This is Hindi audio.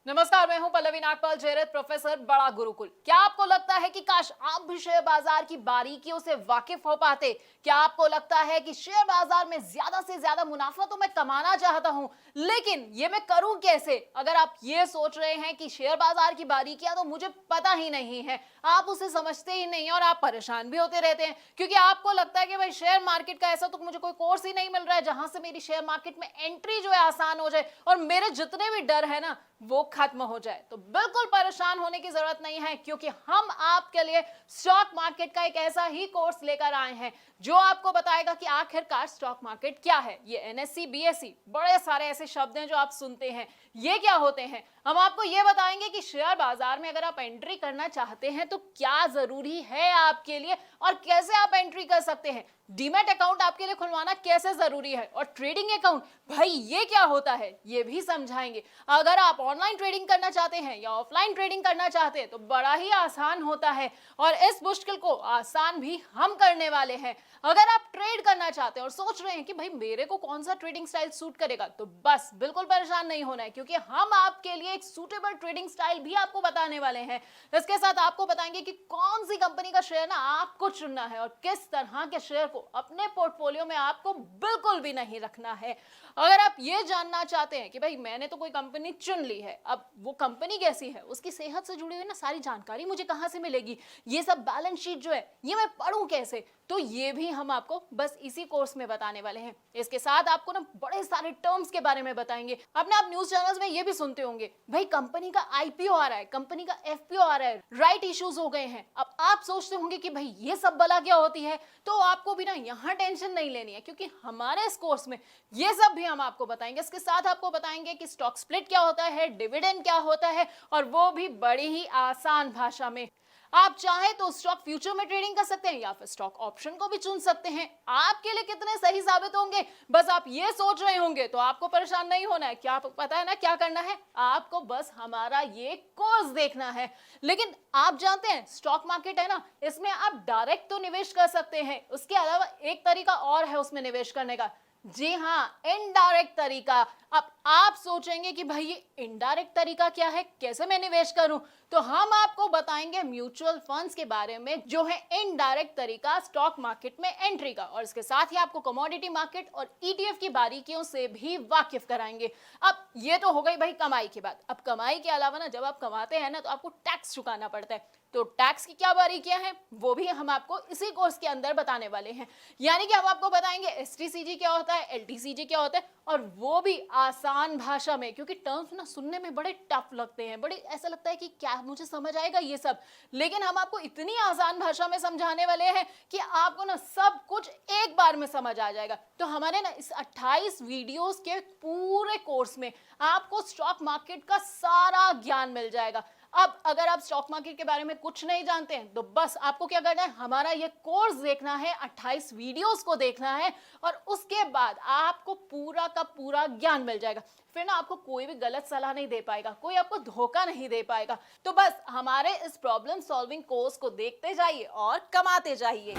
नमस्कार, मैं हूं पल्लवी नागपाल जयरथ, प्रोफेसर बड़ा गुरुकुल। क्या आपको लगता है कि काश आप भी शेयर बाजार की बारीकियों से वाकिफ हो पाते? क्या आपको लगता है कि शेयर बाजार में ज्यादा से ज्यादा मुनाफा तो मैं कमाना चाहता हूं, लेकिन ये मैं करूं कैसे? अगर आप ये सोच रहे हैं कि शेयर बाजार की बारीकियां तो मुझे पता ही नहीं है, आप उसे समझते ही नहीं और आप परेशान भी होते रहते हैं, क्योंकि आपको लगता है कि भाई शेयर मार्केट का ऐसा तो मुझे कोई कोर्स ही नहीं मिल रहा है जहां से मेरी शेयर मार्केट में एंट्री जो है आसान हो जाए और मेरे जितने भी डर है ना वो खत्म हो जाए। तो बिल्कुल परेशान होने की जरूरत नहीं है, क्योंकि हम आपके लिए स्टॉक मार्केट का एक ऐसा ही कोर्स लेकर आए हैं जो आपको बताएगा कि आखिरकार स्टॉक मार्केट क्या है। ये एनएससी, बीएससी, बड़े सारे ऐसे शब्द हैं जो आप सुनते हैं, ये क्या होते हैं। हम आपको ये बताएंगे कि शेयर बाजार में अगर आप एंट्री करना चाहते हैं तो क्या जरूरी है आपके लिए और कैसे आप एंट्री कर सकते हैं। डीमैट अकाउंट आपके लिए खुलवाना कैसे जरूरी है और ट्रेडिंग अकाउंट भाई ये क्या होता है ये भी समझाएंगे। अगर आप ऑनलाइन ट्रेडिंग करना चाहते हैं या ऑफलाइन ट्रेडिंग करना चाहते हैं तो बड़ा ही आसान होता है और इस मुश्किल को आसान भी हम करने वाले हैं। अगर आप ट्रेड करना चाहते हैं और सोच रहे हैं कि भाई मेरे को कौन सा ट्रेडिंग स्टाइल सूट करेगा, तो बस बिल्कुल परेशान नहीं होना है, क्योंकि हम आपके लिए एक सूटेबल ट्रेडिंग स्टाइल भी आपको बताने वाले हैं। इसके साथ आपको बताएंगे कि कौन सी कंपनी का शेयर ना आपको चुनना है और किस तरह के शेयर को अपने पोर्टफोलियो में आपको बिल्कुल भी नहीं रखना है। अगर आप ये जानना चाहते हैं कि भाई मैंने तो कोई कंपनी चुन ली है, अब वो कंपनी कैसी है, उसकी सेहत से जुड़ी हुई ना सारी जानकारी मुझे कहां से मिलेगी, ये सब बैलेंस शीट जो है ये मैं पढ़ूं कैसे, तो ये भी हम आपको बस इसी कोर्स में बताने वाले हैं। इसके साथ आपको ना बड़े सारे टर्म्स के बारे में बताएंगे। अपने आप न्यूज चैनल्स में ये भी सुनते होंगे भाई कंपनी का आईपीओ आ रहा है, कंपनी का एफपीओ आ रहा है, राइट इश्यूज हो गए हैं। अब आप सोचते होंगे कि भाई ये सब बला क्या होती है, तो आपको भी ना यहाँ टेंशन नहीं लेनी है, क्योंकि हमारे इस कोर्स में ये सब भी हम आपको बताएंगे। इसके साथ आपको बताएंगे कि स्टॉक स्प्लिट क्या होता है, डिविडेंड क्या होता है, और वो भी बड़ी ही आसान भाषा में। आप चाहें तो स्टॉक फ्यूचर में ट्रेडिंग कर सकते हैं या फिर स्टॉक ऑप्शन को भी चुन सकते हैं। आपके लिए कितने सही साबित होंगे बस आप ये सोच रहे होंगे, तो आपको परेशान नहीं होना है। क्या पता है ना क्या करना है, आपको बस हमारा ये कोर्स देखना है। लेकिन आप जानते हैं स्टॉक मार्केट है ना, इसमें आप डायरेक्ट तो निवेश कर सकते हैं, उसके अलावा एक तरीका और है उसमें निवेश करने का। जी हाँ, इनडायरेक्ट तरीका। अब आप सोचेंगे कि भाई ये इनडायरेक्ट तरीका क्या है, कैसे मैं निवेश करूं, तो हम आपको बताएंगे म्यूचुअल फंड्स के बारे में जो है इनडायरेक्ट तरीका स्टॉक मार्केट में एंट्री का, और इसके साथ ही आपको कमोडिटी मार्केट और ईटीएफ की बारीकियों से भी वाकिफ कराएंगे। अब ये तो हो गई भाई कमाई की बात। अब कमाई के अलावा ना जब आप कमाते हैं ना तो आपको टैक्स चुकाना पड़ता है, तो टैक्स की क्या बारीकियां हैं वो भी हम आपको इसी कोर्स के अंदर बताने वाले हैं। यानी कि हम आपको बताएंगे एसटीसीजी क्या होता है, एलटीसीजी क्या होता है, और वो भी आसान भाषा में, क्योंकि टर्म्स ना सुनने में बड़े टफ लगते हैं, बड़े ऐसा लगता है कि क्या मुझे समझ आएगा ये सब, लेकिन हम आपको इतनी आसान भाषा में समझाने वाले हैं कि आपको ना सब कुछ एक बार में समझ आ जाएगा। तो हमारे ना इस 28 वीडियोस के पूरे कोर्स में आपको स्टॉक मार्केट का सारा ज्ञान मिल जाएगा। अब अगर आप स्टॉक मार्केट के बारे में कुछ नहीं जानते हैं तो बस आपको क्या करना है, हमारा ये कोर्स देखना है, 28 वीडियोस को देखना है, और उसके बाद आपको पूरा का पूरा ज्ञान मिल जाएगा। फिर ना आपको कोई भी गलत सलाह नहीं दे पाएगा, कोई आपको धोखा नहीं दे पाएगा। तो बस हमारे इस प्रॉब्लम सॉल्विंग कोर्स को देखते जाइए और कमाते जाइए।